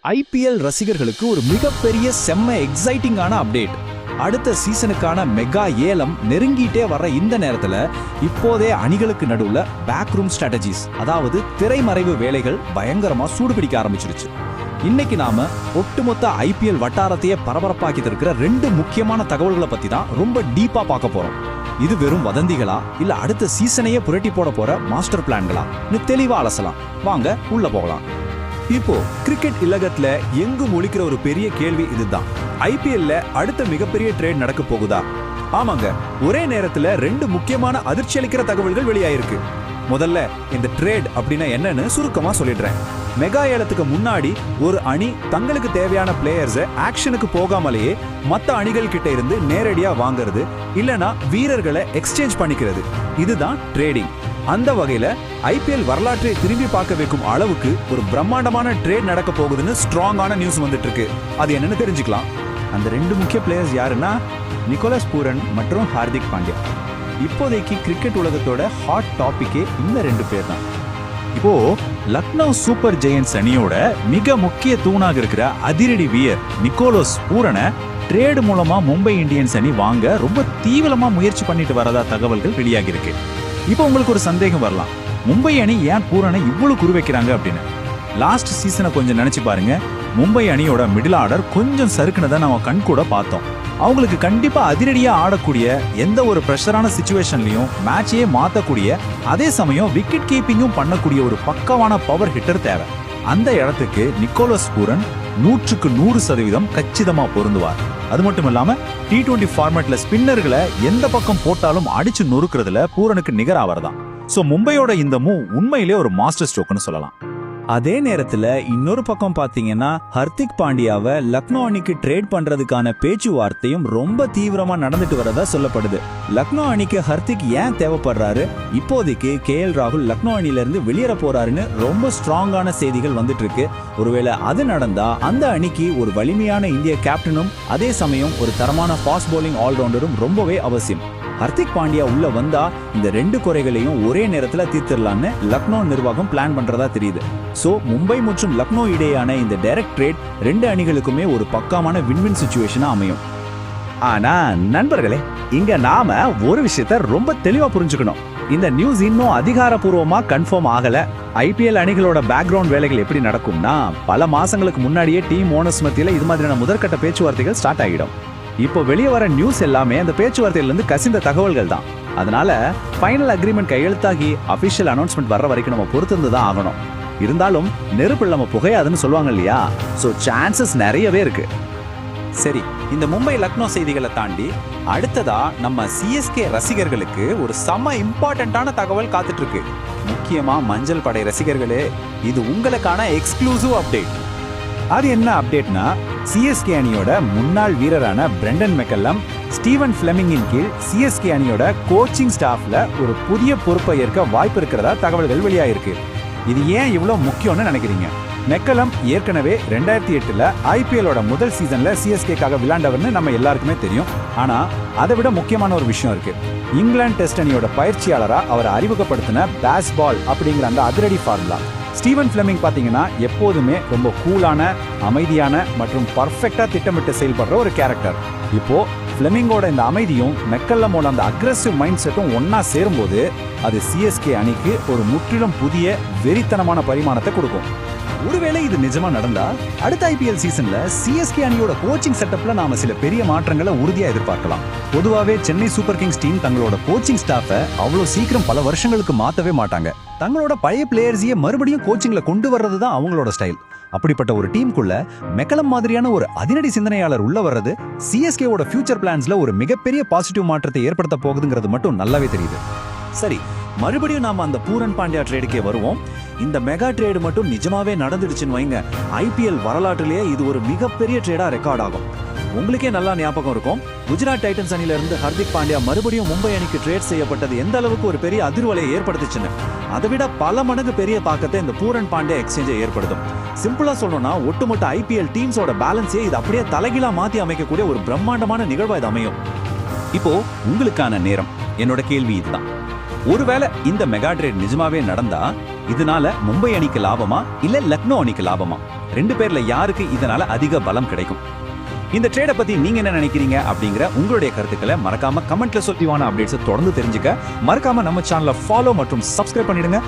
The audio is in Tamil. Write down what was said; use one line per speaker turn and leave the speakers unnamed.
ஐபிஎல் ரசிகர்களுக்கு ஒரு மிகப்பெரிய செம்ம எக்ஸைட்டிங்கான அப்டேட். அடுத்த சீசனுக்கான மெகா ஏலம் நெருங்கிட்டே வர்ற இந்த நேரத்துல இப்போதே அணிகளுக்கு நடுவுல பேக்ரூம் ஸ்ட்ராட்டஜிஸ், அதாவது திரைமறைவு வேலைகள் பயங்கரமா சூடுபிடிக்க ஆரம்பிச்சிருச்சு. இன்னைக்கு நாம ஒட்டுமொத்த ஐபிஎல் வட்டாரத்தையே பரபரப்பாக்கி இருக்கிற 2 முக்கியமான தகவல்களை பத்தி தான் ரொம்ப டீப்பா பார்க்க போறோம். இது வெறும் வதந்திகளா இல்ல அடுத்த சீசனையே புரட்டி போட போற மாஸ்டர் பிளான்களா தெளிவா அலசலாம். வாங்க உள்ள போகலாம். இப்போ கிரிக்கெட் இல்லகத்துல எங்கும் ஒலிக்கிற ஒரு பெரிய கேள்வி இதுதான்: ஐபிஎல்ல அடுத்த மிகப்பெரிய ட்ரேட் நடக்க போகுதா? ஆமாங்க, ஒரே நேரத்துல 2 முக்கியமான அதிர்ச்சி அளிக்கிற தகவல்கள் வெளியாயிருக்கு. முதல்ல இந்த ட்ரேட் அப்படின்னா என்னன்னு சுருக்கமா சொல்லிடுறேன். மெகா ஏலத்துக்கு முன்னாடி ஒரு அணி தங்களுக்கு தேவையான பிளேயர்ஸை ஆக்ஷனுக்கு போகாமலேயே மற்ற அணிகள் கிட்ட இருந்து நேரடியா வாங்குறது, இல்லனா வீரர்களை எக்ஸ்சேஞ்ச் பண்ணிக்கிறது. இதுதான் ட்ரேடிங். அந்த வகையில ஐபிஎல் வரலாற்றை திரும்பி பார்க்க வைக்கும் அளவுக்கு ஒரு பிரம்மாண்டமான ட்ரேட் நடக்க போகுதுன்னு ஸ்ட்ராங்கான நியூஸ் வந்துட்டு இருக்கு. அது என்னன்னு தெரிஞ்சுக்கலாம். அந்த 2 முக்கிய பிளேயர்ஸ் யாருன்னா நிக்கோலஸ் பூரன் மற்றும் ஹார்திக் பாண்டியா. இப்போதைக்கு கிரிக்கெட் உலகத்தோட ஹாட் டாபிக்கே இந்த 2 பேர் தான். இப்போ லக்னோ சூப்பர் ஜெயன்ட்ஸ் அணியோட மிக முக்கிய தூணாக இருக்கிற அதிரடி வீரர் நிக்கோலஸ் பூரனை ட்ரேடு மூலமா மும்பை இந்தியன்ஸ் அணி வாங்க ரொம்ப தீவிரமா முயற்சி பண்ணிட்டு வரதா தகவல்கள் வெளியாகி இருக்கு. இப்போ உங்களுக்கு ஒரு சந்தேகம் வரலாம், மும்பை அணி ஏன் பூரனை இவ்வளவு குறி வைக்கிறாங்க அப்படின்னு. லாஸ்ட் சீசனை கொஞ்சம் நினைச்சு பாருங்க. மும்பை அணியோட மிடில் ஆர்டர் கொஞ்சம் சறுக்குனதை நம்ம கண் கூட பார்த்தோம். அவங்களுக்கு கண்டிப்பா அதிரடியா ஆடக்கூடிய, எந்த ஒரு பிரஷரான சிச்சுவேஷன்லயும் மேட்சையே மாத்தக்கூடிய, அதே சமயம் விக்கெட் கீப்பிங்கும் பண்ணக்கூடிய ஒரு பக்கவான பவர் ஹிட்டர் தேவை. அந்த இடத்துக்கு நிக்கோலஸ் பூரன் 100க்கு 100% கச்சிதமா பொருந்துவார். அது மட்டும் இல்லாம T20 ஃபார்மேட்ல ஸ்பின்னர்களை எந்த பக்கம் போட்டாலும் அடிச்சு நொறுக்கிறதுல பூரனுக்கு நிகராவர் தான். சோ மும்பையோட இந்த மூவ் உண்மையிலே ஒரு மாஸ்டர் ஸ்ட்ரோக்னு சொல்லலாம். அதே நேரத்துல இன்னொரு பக்கம் பாத்தீங்கன்னா ஹர்திக் பாண்டியாவை லக்னோ அணிக்கு ட்ரேட் பண்றதுக்கான பேச்சுவார்த்தையும் ரொம்ப தீவிரமா நடந்துட்டு வரதா சொல்லப்படுது. லக்னோ அணிக்கு ஹர்திக் ஏன் தேவைப்படுறாரு, இப்போதைக்கு KL ராகுல் லக்னோ அணில இருந்து வெளியேற போறாருன்னு ரொம்ப ஸ்ட்ராங்கான செய்திகள் வந்துட்டு இருக்கு. ஒருவேளை அது நடந்தா அந்த அணிக்கு ஒரு வலிமையான இந்திய கேப்டனும் அதே சமயம் ஒரு தரமான ஃபாஸ்ட் பவுலிங் ஆல்ரவுண்டரும் ரொம்பவே அவசியம். ஹர்திக் பாண்டியா உள்ள வந்தா இந்த 2 குறைகளையும் ஒரே நேரத்துல தீர்த்திடலான்னு லக்னோ நிர்வாகம் பிளான் பண்றதா தெரியுது. சோ மும்பை மற்றும் லக்னோ இடையான இந்த டைரக்ட் ட்ரேட் 2 அணிகளுக்குமே ஒரு பக்காமான வின்-வின் சிச்சுவேஷனா அமையும். ஆனா நண்பர்களே, இங்க நாம ஒரு விஷயத்த ரொம்ப தெளிவா புரிஞ்சுக்கணும். இந்த நியூஸ் இன்னும் அதிகாரப்பூர்வமா கன்ஃபார்ம் ஆகல. ஐபிஎல் அணிகளோட பேக்ரவுண்ட் வேலைகள் எப்படி நடக்கும்னா, பல மாசங்களுக்கு முன்னாடியே டீம் ஓனர்ஸ் மத்தியில இது மாதிரியான முதற்கட்ட பேச்சுவார்த்தைகள் ஸ்டார்ட் ஆகிடும். இப்போ வெளியே வர நியூஸ் எல்லாமே அந்த பேச்சுவார்த்தையில இருந்து கசிந்த தகவல்கள் தான். அதனால ஃபைனல் அக்ரிமெண்ட் கையெழுத்தாகி அபிஷியல் அனௌன்ஸ்மெண்ட் வர்ற வரைக்கும் நம்ம பொறுத்திருந்து தான் ஆகணும். இருந்தாலும் நெருப்பு நம்ம புகையாதுன்னு சொல்லுவாங்க இல்லையா? சோ சான்சஸ் நிறையவே இருக்கு. சரி, இந்த மும்பை லக்னோ செய்திகளை தாண்டி அடுத்ததா நம்ம சிஎஸ்கே ரசிகர்களுக்கு ஒரு செம இம்பார்ட்டன்டான தகவல் காத்துட்டு இருக்கு. முக்கியமா மஞ்சள் படை ரசிகர்களே, இது உங்களுக்கான எக்ஸ்க்ளூசிவ் அப்டேட். அது என்ன அப்டேட்னா, சிஎஸ்கே அணியோட முன்னாள் வீரரான பிரெண்டன் மெக்கல்லம் ஸ்டீவன் ஃபிளெமிங்கின் கீழ் சிஎஸ்கே அணியோட கோச்சிங் ஸ்டாஃப்ல ஒரு புதிய பொறுப்பை ஏற்க வாய்ப்பு இருக்கிறதா தகவல்கள் வெளியாயிருக்கு. இது ஏன் இவ்வளவு முக்கியம்னு நினைக்கிறீங்க? மெக்கல்லம் ஏற்கனவே 2008ல ஐபிஎலோட முதல் சீசன்ல சிஎஸ்கேக்காக விளையாண்டவர்னு நம்ம எல்லாருக்குமே தெரியும். ஆனா அதை விட முக்கியமான ஒரு விஷயம் இருக்கு. இங்கிலாந்து டெஸ்ட் அணியோட பயிற்சியாளரா அவரை அறிமுகப்படுத்தின பேஸ்பால் அப்படிங்கிற அந்த அதிரடி ஃபார்முலா. ஸ்டீவன் ஃபிளெமிங் பாத்தீங்கன்னா எப்போதுமே ரொம்ப கூலான, அமைதியான மற்றும் பர்ஃபெக்டா திட்டமிட்டு செயல்படுற ஒரு கேரக்டர். இப்போ ஃபிளெமிங்கோட இந்த அமைதியும் மெக்கல்லமோட அந்த அக்ரெசிவ் மைண்ட் செட்டும் ஒன்னா சேரும்போது அது சிஎஸ்கே அணிக்கு ஒரு முற்றிலும் புதிய வெறித்தனமான பரிமாணத்தை கொடுக்கும். ஒருவேளை இது நிஜமா நடந்தா அடுத்த ஐபிஎல் சீசன்ல சிஎஸ்கே அணியோட கோச்சிங் செட்டப்ல நாம சில பெரிய மாற்றங்களை உறுதியா எதிர்பார்க்கலாம். பொதுவாவே சென்னை சூப்பர் கிங்ஸ் டீம் தங்களோட கோச்சிங் ஸ்டாஃபை அவ்வளவு சீக்கிரம் பல வருஷங்களுக்கு மாத்தவே மாட்டாங்க. தங்களோட பழைய பிளேயர்ஸையே மறுபடியும் கோச்சிங்ல கொண்டு வர்றதுதான் அவங்களோட ஸ்டைல். அப்படிப்பட்ட ஒரு டீமுக்குள்ள மெக்கலம் மாதிரியான ஒரு அதிரடி சிந்தனையாளர் உள்ள வர்றது சிஎஸ்கேவோட ஃபியூச்சர் பிளான்ஸ்ல ஒரு மிகப்பெரிய பாசிட்டிவ் மாற்றத்தை ஏற்படுத்த போகுதுங்கிறது மட்டும் நல்லாவே தெரியுது. சரி, மறுபடியும் நாம அந்த பூரன் பாண்டியா ட்ரேடுக்கே வருவோம். இந்த மெகா ட்ரேடு மட்டும் நிஜமாவே நடந்துடுச்சுன்னு வைங்க, ஐபிஎல் வரலாற்றிலேயே இது ஒரு மிகப்பெரிய ட்ரேடா ரெக்கார்ட் ஆகும். உங்களுக்கே நல்லா ஞாபகம் இருக்கும், குஜராத் டைட்டன்ஸ் அணில இருந்து ஹர்திக் பாண்டியா மறுபடியும் மும்பை அணிக்கு ட்ரேட் செய்யப்பட்டது எந்த அளவுக்கு ஒரு பெரிய அதிர்வலையை ஏற்படுத்துச்சுன்னு. அதை விட பல மடங்கு பெரிய தாக்கத்தை இந்த பூரன் பாண்டியா எக்ஸ்சேஞ்சை ஏற்படுத்தும். சிம்பிளா சொல்லணும்னா ஒட்டுமொத்த ஐபிஎல் டீம்ஸோட பேலன்ஸே இது அப்படியே தலைகீழா மாத்தி அமைக்கக்கூடிய ஒரு பிரம்மாண்டமான நிகழ்வா இது அமையும். இப்போ உங்களுக்கான நேரம். என்னோட கேள்வி இதுதான்: ஒருவேளை இந்த மெகா ட்ரேட் நிஜமாவே நடந்தா இதனால மும்பை அணிக்கு லாபமா இல்ல லக்னோ அணிக்கு லாபமா? ரெண்டு பேர்ல யாருக்கு இதனால அதிக பலம் கிடைக்கும்? இந்த ட்ரேட பத்தி நீங்க என்ன நினைக்கிறீங்க அப்படிங்கிற உங்களுடைய கருத்துக்களை மறக்காம கமெண்ட்ல சொல்லிவான அப்டேட்ஸ் தொடர்ந்து தெரிஞ்சுக்க மறக்காம நம்ம சேனலை ஃபாலோ மற்றும் சப்ஸ்கிரைப் பண்ணிடுங்க.